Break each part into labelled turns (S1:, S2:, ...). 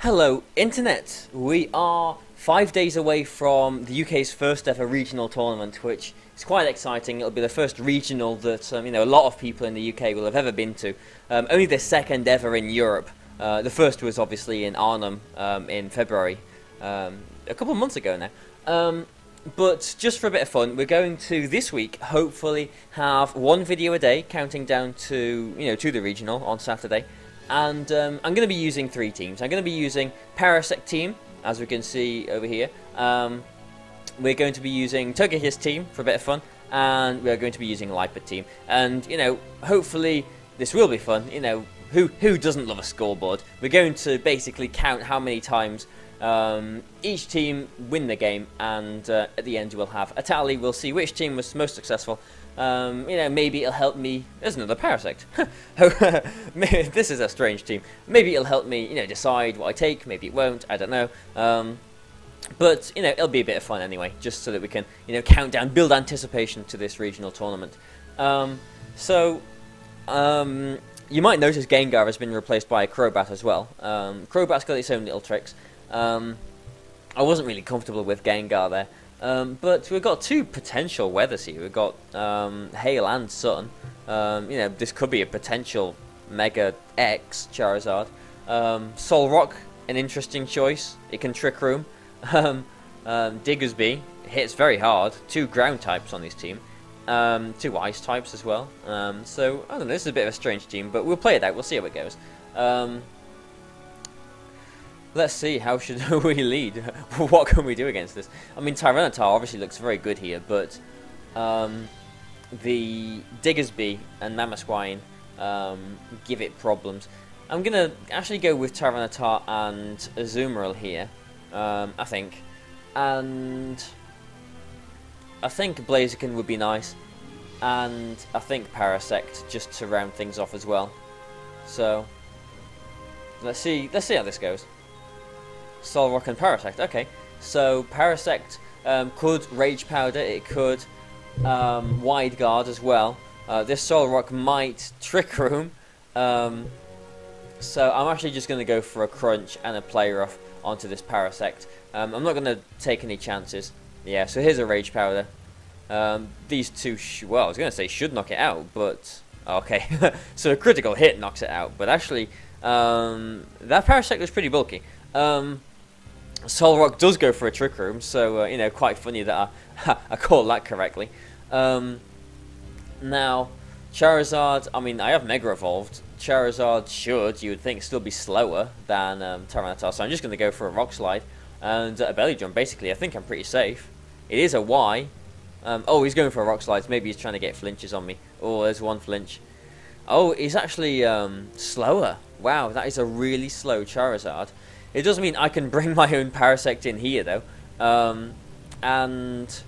S1: Hello, Internet! We are 5 days away from the UK's first ever regional tournament, which is quite exciting. It'll be the first regional that a lot of people in the UK will have ever been to. Only the second ever in Europe. The first was obviously in Arnhem in February, a couple of months ago now. But just for a bit of fun, we're going to this week hopefully have one video a day, counting down to to the regional on Saturday. And I'm going to be using 3 teams. I'm going to be using Parasect team, as we can see over here. We're going to be using Togekiss team for a bit of fun, and we're going to be using Lipid team. And hopefully this will be fun. Who doesn't love a scoreboard? We're going to basically count how many times each team win the game, and at the end we'll have a tally. We'll see which team was most successful. Maybe it'll help me. There's another Parasect. This is a strange team. Maybe it'll help me, decide what I take. Maybe it won't. I don't know. But it'll be a bit of fun anyway, just so that we can, count down, build anticipation to this regional tournament. You might notice Gengar has been replaced by a Crobat as well. Crobat's got its own little tricks. I wasn't really comfortable with Gengar there. But we've got 2 potential weathers here. We've got Hail and Sun. This could be a potential Mega X Charizard. Solrock, an interesting choice. It can Trick Room. Diggersby hits very hard. 2 ground types on this team. 2 ice types as well. So, I don't know, this is a bit of a strange team, but we'll play it out. We'll see how it goes. Let's see, how should we lead? What can we do against this? I mean, Tyranitar obviously looks very good here, but the Diggersby and Mamoswine give it problems. I'm going to actually go with Tyranitar and Azumarill here, I think. And I think Blaziken would be nice, and I think Parasect, just to round things off as well. So, let's see how this goes. Solrock and Parasect. Okay, so Parasect could Rage Powder. It could Wide Guard as well. This Solrock might Trick Room. So I'm actually just going to go for a Crunch and a Play Rough onto this Parasect. I'm not going to take any chances. Yeah, so here's a Rage Powder. These 2, well, I was going to say should knock it out, but okay. So a critical hit knocks it out, but actually that Parasect was pretty bulky. Solrock does go for a Trick Room, so quite funny that I called that correctly. Now Charizard, I mean, I have Mega Evolved. Charizard should, you would think, still be slower than Tyranitar, so I'm just going to go for a Rock Slide and a Belly Drum. Basically, I think I'm pretty safe. It is a Y. Oh, he's going for a Rock Slide. Maybe he's trying to get flinches on me. Oh, there's one flinch. Oh, he's actually slower. Wow, that is a really slow Charizard. It does mean I can bring my own Parasect in here, though. And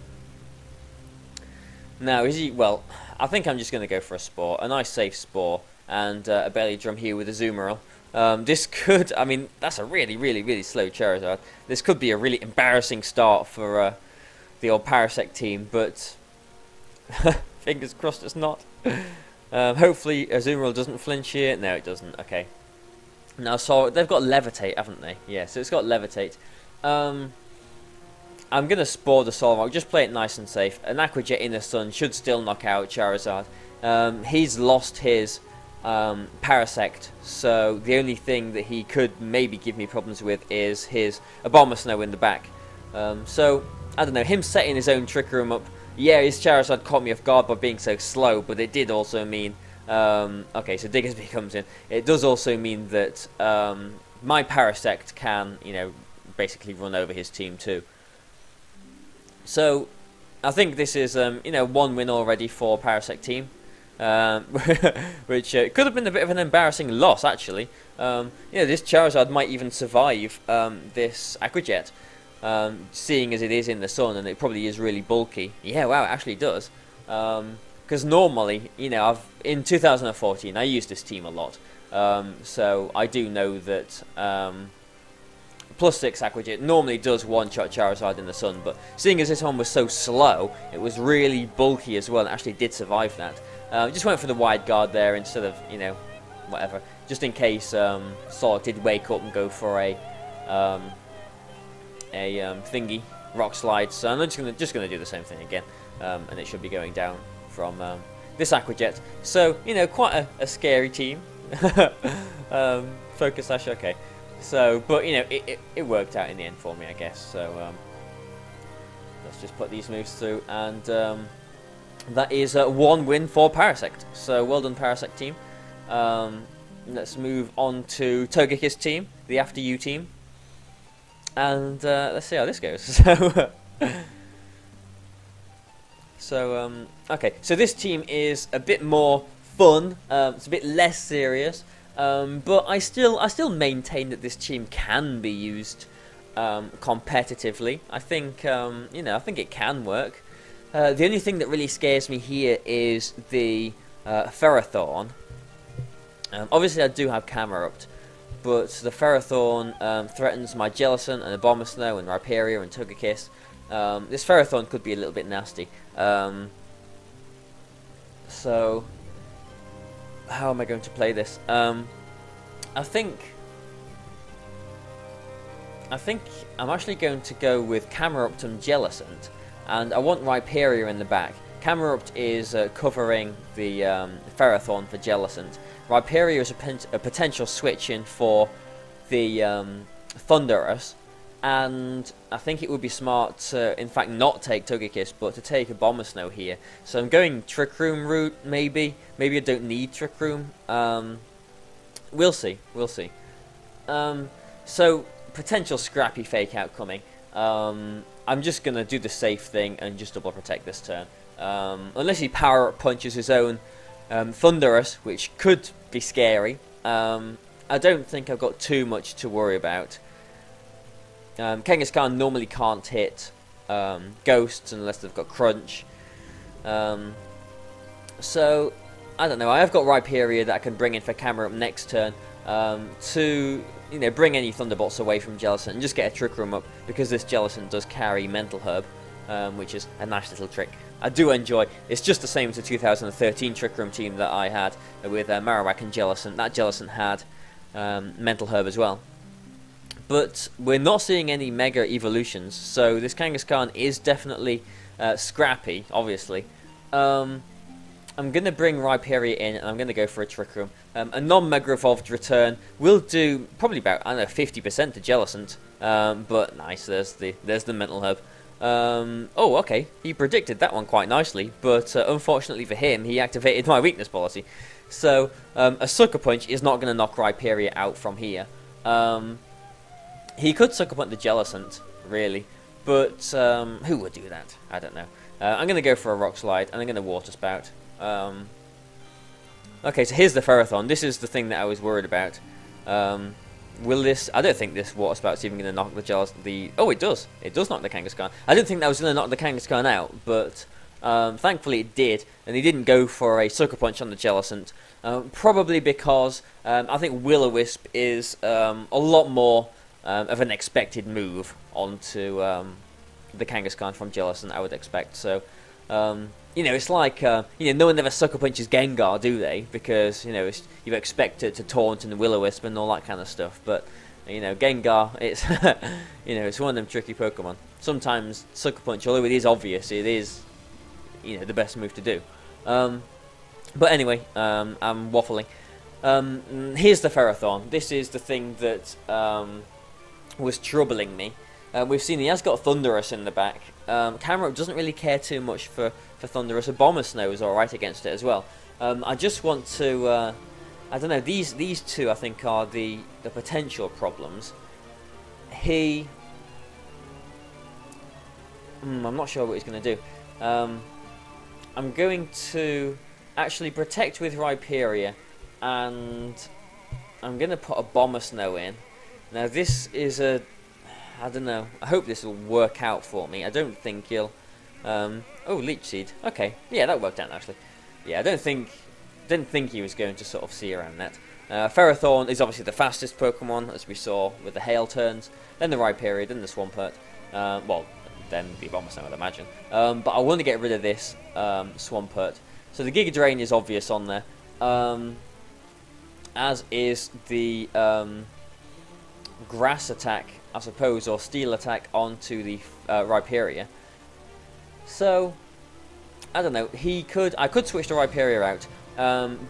S1: now, is he? Well, I think I'm just going to go for a Spore, a nice safe Spore, and a Belly Drum here with a Azumarill. This could, I mean, that's a really, really, really slow Charizard. This could be a really embarrassing start for the old Parasect team, but fingers crossed it's not. Hopefully Azumarill doesn't flinch here. No, it doesn't. Okay. Now, so they've got Levitate, haven't they? Yeah, so it's got Levitate. I'm going to Spore the Solrock, just play it nice and safe. An Aqua Jet in the Sun should still knock out Charizard. He's lost his Parasect, so the only thing that he could maybe give me problems with is his Abomasnow in the back. So, I don't know, him setting his own Trick Room up, yeah, his Charizard caught me off guard by being so slow, but it did also mean... okay, so Diggersby comes in. It does also mean that my Parasect can, basically run over his team too. So, I think this is, 1 win already for Parasect team, which could have been a bit of an embarrassing loss, actually. This Charizard might even survive this Aqua Jet, seeing as it is in the sun, and it probably is really bulky. Yeah, wow, it actually does. Because normally, in 2014, I used this team a lot. So I do know that +6 Aqua Jet normally does one-shot Charizard in the sun, but seeing as this one was so slow, it was really bulky as well, and actually did survive that. Just went for the Wide Guard there instead of, whatever. Just in case Solrock did wake up and go for a thingy rock slide. So I'm just gonna do the same thing again, and it should be going down from this Aquajet. So you know, quite a scary team. Focus Sash, okay. So, but you know, it worked out in the end for me, I guess. So let's just put these moves through, and that is 1 win for Parasect. So well done, Parasect team. Let's move on to Togekiss team, the After You team, and let's see how this goes. Okay, so this team is a bit more fun. It's a bit less serious, but I still maintain that this team can be used competitively. I think you know, I think it can work. The only thing that really scares me here is the Ferrothorn. Obviously, I do have Camerupt, but the Ferrothorn threatens my Jellicent and Abomasnow and Rhyperior and Togekiss. This Ferrothorn could be a little bit nasty. So, how am I going to play this? I think I'm actually going to go with Camerupt and Jellicent, and I want Rhyperior in the back. Camerupt is covering the Ferrothorn for Jellicent. Rhyperior is a potential switch in for the Thundurus, and I think it would be smart to, in fact, not take Togekiss, but to take Abomasnow here. So I'm going Trick Room route, maybe. Maybe I don't need Trick Room. We'll see. We'll see. So, potential scrappy fake out coming. I'm just going to do the safe thing and just double protect this turn. Unless he power up punches his own Thundurus, which could be scary. I don't think I've got too much to worry about. Kangaskhan normally can't hit ghosts unless they've got Crunch. So, I don't know. I have got Rhyperior that I can bring in for Camerupt next turn to, you know, bring any Thunderbolts away from Jellicent and just get a Trick Room up, because this Jellicent does carry Mental Herb, which is a nice little trick. I do enjoy. It's just the same as the 2013 Trick Room team that I had with Marowak and Jellicent. That Jellicent had Mental Herb as well. But we're not seeing any Mega Evolutions, so this Kangaskhan is definitely scrappy, obviously. I'm going to bring Rhyperior in, and I'm going to go for a Trick Room. A non-Mega Evolved return will do probably about, I don't know, 50% to Jellicent. But nice, there's the Mental Herb. Oh, okay, he predicted that one quite nicely, but unfortunately for him, he activated my weakness policy. So, a Sucker Punch is not going to knock Rhyperior out from here. He could Sucker Punch the Jellicent, really, but who would do that? I don't know. I'm going to go for a Rock Slide, and I'm going to Water Spout. Okay, so here's the Ferrothorn. This is the thing that I was worried about. Will this... I don't think this Water Spout's even going to knock the Jellicent... Oh, it does. It does knock the Kangaskhan. I didn't think that was going to knock the Kangaskhan out, but thankfully it did, and he didn't go for a Sucker Punch on the Jellicent. Probably because I think Will-O-Wisp is a lot more of an expected move onto the Kangaskhan from Jellicent, I would expect. So, you know, it's like, you know, no one ever Sucker Punches Gengar, do they? Because, you know, you expect it to taunt and Will-O-Wisp and all that kind of stuff. But, you know, Gengar, it's, you know, it's one of them tricky Pokemon. Sometimes Sucker Punch, although it is obvious, it is, you know, the best move to do. But anyway, I'm waffling. Here's the Ferrothorn. This is the thing that was troubling me. We've seen he has got Thundurus in the back. Camerupt doesn't really care too much for Thundurus. Abomasnow is alright against it as well. I just want to... I don't know, these two I think are the potential problems. I'm not sure what he's going to do. I'm going to actually protect with Rhyperior, and I'm going to put Abomasnow in. Now this is a... I don't know. I hope this will work out for me. I don't think he'll... oh, Leech Seed. Okay. Yeah, that worked out nicely. Yeah, I didn't think he was going to sort of see around that. Ferrothorn is obviously the fastest Pokemon, as we saw with the Hail turns. Then the Rhyperior, then the Swampert. Well, then the Abomasnow, I'd imagine. But I want to get rid of this Swampert. So the Giga Drain is obvious on there. As is the grass attack, I suppose, or steel attack onto the Rhyperior. So, I don't know, I could switch the Rhyperior out,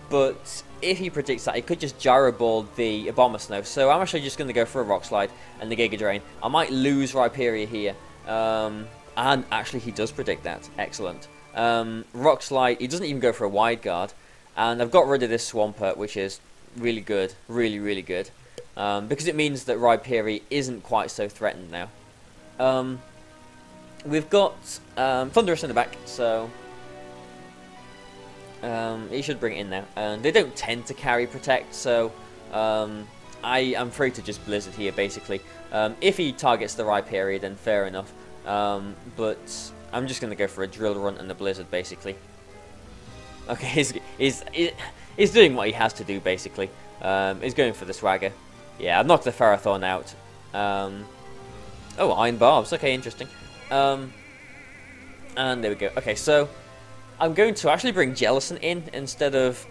S1: but if he predicts that, he could just Gyro Ball the Abomasnow. So I'm actually just going to go for a Rock Slide and the Giga Drain. I might lose Rhyperior here, and actually he does predict that. Excellent. Rock Slide, he doesn't even go for a Wide Guard, and I've got rid of this Swampert, which is really good, really good, because it means that Rhyperior isn't quite so threatened now. We've got Thundurus in the back, so he should bring it in now. And they don't tend to carry Protect, so I am free to just Blizzard here, basically. If he targets the Rhyperior, then fair enough. But I'm just going to go for a Drill Runt and the Blizzard, basically. Okay, he's doing what he has to do, basically. He's going for the Swagger. Yeah, I've knocked the Ferrothorn out. Oh, Iron Barbs. Okay, interesting. And there we go. Okay, so I'm going to actually bring Jellicent in instead of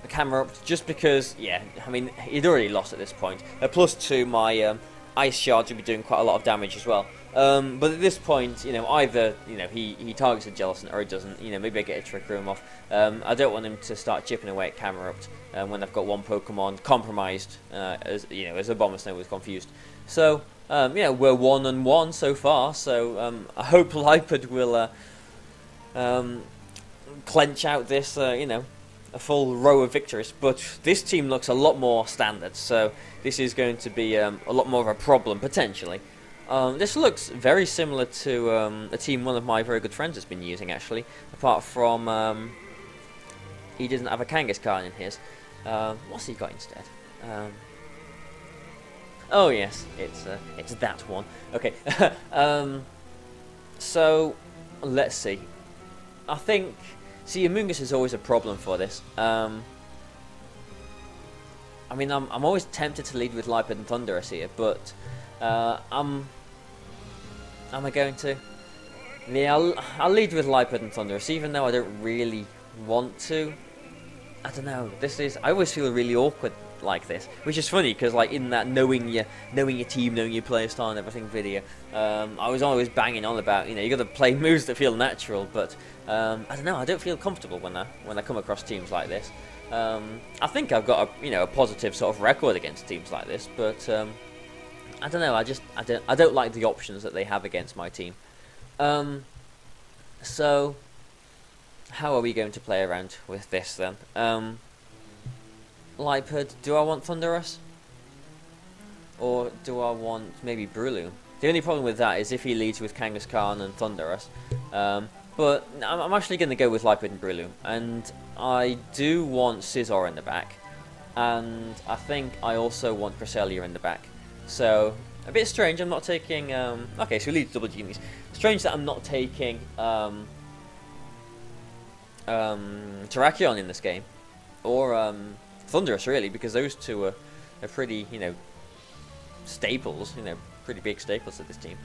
S1: Camerupt, just because, yeah, I mean, he'd already lost at this point. +2, my Ice Shards will be doing quite a lot of damage as well. But at this point, you know, either, you know, he targets a Jellicent or he doesn't. You know, maybe I get a Trick Room off. I don't want him to start chipping away at Camerupt when I've got one Pokemon compromised, as you know, as Abomasnow was confused. So, yeah, we're 1-1 so far. So I hope Lipard will clench out this, you know, a full row of victories. But this team looks a lot more standard, so this is going to be a lot more of a problem potentially. This looks very similar to a team one of my very good friends has been using, actually. Apart from he doesn't have a Kangaskhan in his. What's he got instead? Oh yes, it's that one. Okay. So let's see. I think, see, Amoonguss is always a problem for this. I mean, I'm always tempted to lead with Lipard and Thundurus here, but am I going to? Yeah, I'll lead with Lipard and Thundurus, even though I don't really want to. I don't know. I always feel really awkward like this, which is funny because, like, in that knowing your team, knowing your player style and everything video, I was always banging on about, you know, you got to play moves that feel natural, but I don't know. I don't feel comfortable when I come across teams like this. I think I've got a positive sort of record against teams like this, but I don't know. I don't like the options that they have against my team. So how are we going to play around with this then? Lipard, do I want Thundurus? Or do I want maybe Breloom? The only problem with that is if he leads with Kangaskhan and Thundurus. But I'm actually going to go with Lipard and Breloom. And I do want Scizor in the back. And I think I also want Cresselia in the back. So, a bit strange, I'm not taking... okay, so he leads double genies. Strange that I'm not taking Terrakion in this game. Or Thundurus, really, because those two are pretty, you know, staples, you know, pretty big staples of this team.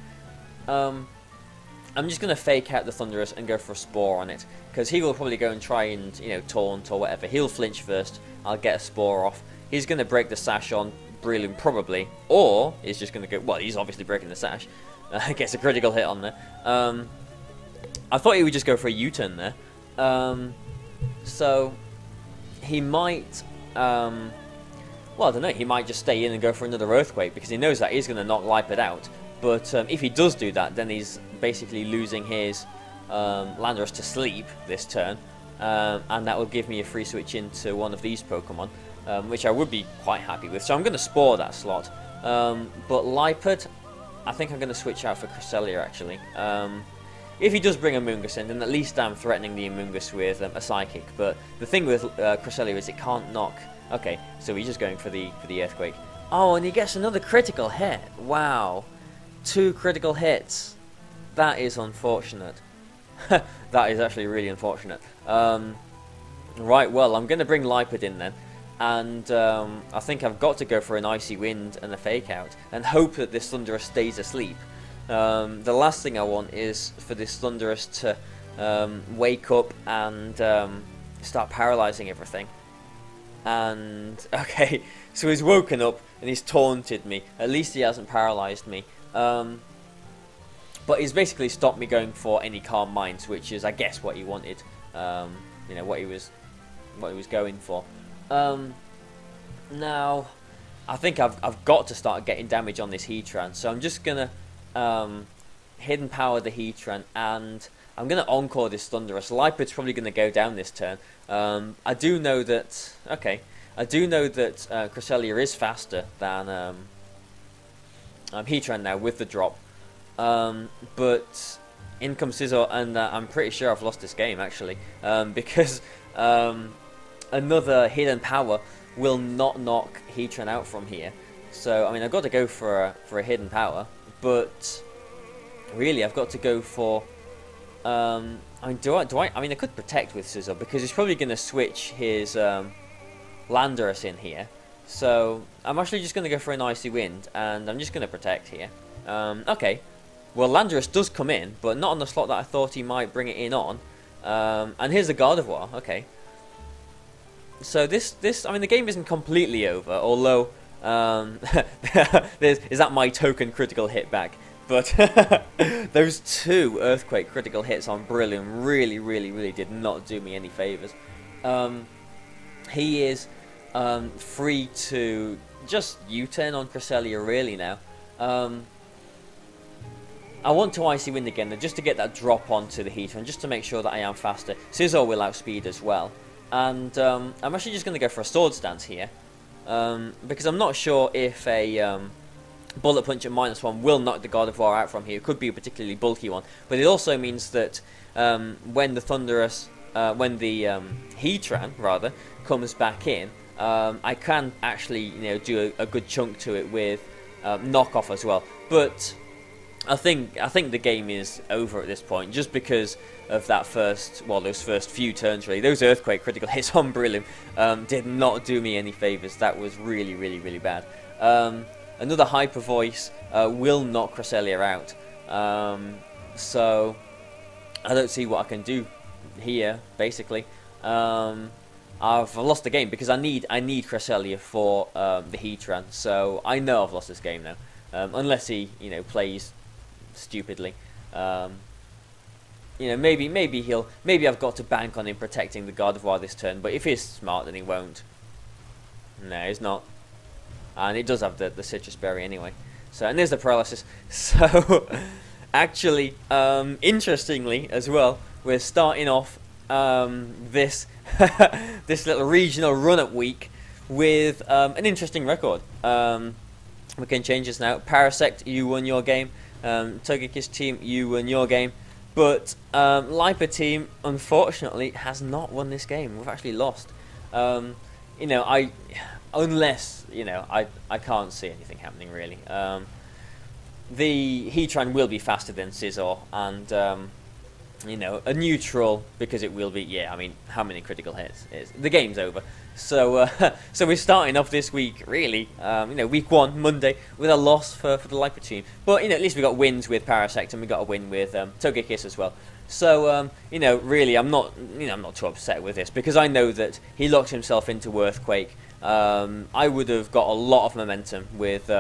S1: I'm just going to fake out the Thundurus and go for a Spore on it, because he will probably go and try and, you know, taunt or whatever. He'll flinch first, I'll get a Spore off. He's going to break the sash on Breloom probably, or he's just going to go, well, he's obviously breaking the sash. Gets a critical hit on there. I thought he would just go for a U-turn there. So, he might... well, I don't know, he might just stay in and go for another Earthquake, because he knows that he's going to knock Lipard out. But if he does do that, then he's basically losing his Landorus to sleep this turn. And that will give me a free switch into one of these Pokemon, which I would be quite happy with. So I'm going to Spore that slot. But Lipard, I think I'm going to switch out for Cresselia, actually. If he does bring a Amoonguss in, then at least I'm threatening the Amoonguss with a Psychic. But the thing with Cresselia is it can't knock. Okay, so he's just going for the Earthquake. Oh, and he gets another critical hit. Wow. 2 critical hits. That is unfortunate. That is actually really unfortunate. Right, well, I'm going to bring Lipard in then. And I think I've got to go for an Icy Wind and a Fake Out. And hope that this Thundurus stays asleep. The last thing I want is for this Thundurus to wake up and start paralyzing everything. And okay, so he's woken up and he's taunted me. At least he hasn't paralysed me. But he's basically stopped me going for any Calm Minds, which is, I guess, what he wanted. You know, what he was going for. Now, I think I've got to start getting damage on this Heatran, so I'm just gonna hidden power the Heatran, and I'm gonna encore this Thunderous. Lipid's probably gonna go down this turn. I do know that. Okay, I do know that Cresselia is faster than Heatran now with the drop. But in comes Scizor, and I'm pretty sure I've lost this game actually, because another hidden power will not knock Heatran out from here. So I mean, I've got to go for a hidden power, but really I've got to go for. I mean, I mean, I could protect with Scizor because he's probably going to switch his Landorus in here. So I'm actually just going to go for an Icy Wind, and I'm just going to protect here. Okay. Well, Landorus does come in, but not on the slot that I thought he might bring it in on. And here's the Gardevoir. Okay. So this, I mean, the game isn't completely over, although is that my token critical hit back? But those 2 Earthquake critical hits on Brilliant really did not do me any favors. He is free to just U-turn on Cresselia really now. I want to Icy Wind again, just to get that drop onto the Heatran, just to make sure that I am faster. Scizor will outspeed as well. And I'm actually just going to go for a Sword Stance here. Because I'm not sure if a Bullet Punch at -1 will knock the Gardevoir out from here. It could be a particularly bulky one. But it also means that when the Thunderous, when the Heatran, rather, comes back in, I can actually, you know, do a good chunk to it with knockoff as well. But I think the game is over at this point, just because of that those first few turns really. Those Earthquake critical hits on Brilliant did not do me any favors. That was really bad. Another Hyper Voice will knock Cresselia out. So I don't see what I can do here. Basically, I've lost the game because I need Cresselia for the Heatran. So I know I've lost this game now, unless he, you know, plays stupidly. You know, maybe I've got to bank on him protecting the Gardevoir this turn, but if he's smart then he won't. No, he's not. And it does have the Citrus Berry anyway. So, and there's the Paralysis. So actually, interestingly as well, we're starting off this this little regional run-up week with an interesting record. We can change this now. Parasect, you won your game. Togekiss team, you won your game. But Lipa team, unfortunately, has not won this game. We've actually lost. You know, unless, you know, I can't see anything happening really. The Heatran will be faster than Scizor, and you know, a neutral, because it will be. Yeah, I mean, how many critical hits? The game's over. So so we're starting off this week really. You know, week 1 Monday with a loss for the Lipa team, but you know, at least we got wins with Parasect and we got a win with Togekiss as well. So you know, really, I'm not too upset with this because I know that he locked himself into Earthquake. I would have got a lot of momentum with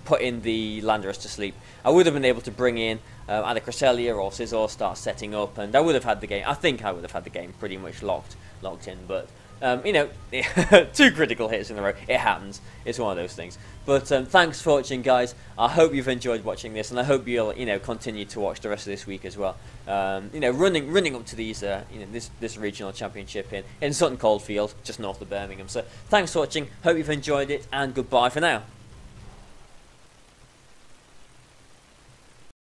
S1: putting the Landorus to sleep. I would have been able to bring in either Cresselia or Scizor, start setting up, and I would have had the game. I think I would have had the game pretty much locked in. But you know, 2 critical hits in a row. It happens. It's one of those things. But thanks for watching, guys. I hope you've enjoyed watching this, and I hope you'll, you know, continue to watch the rest of this week as well. You know, running up to these, you know, this regional championship in Sutton Coldfield, just north of Birmingham. So thanks for watching. Hope you've enjoyed it, and goodbye for now.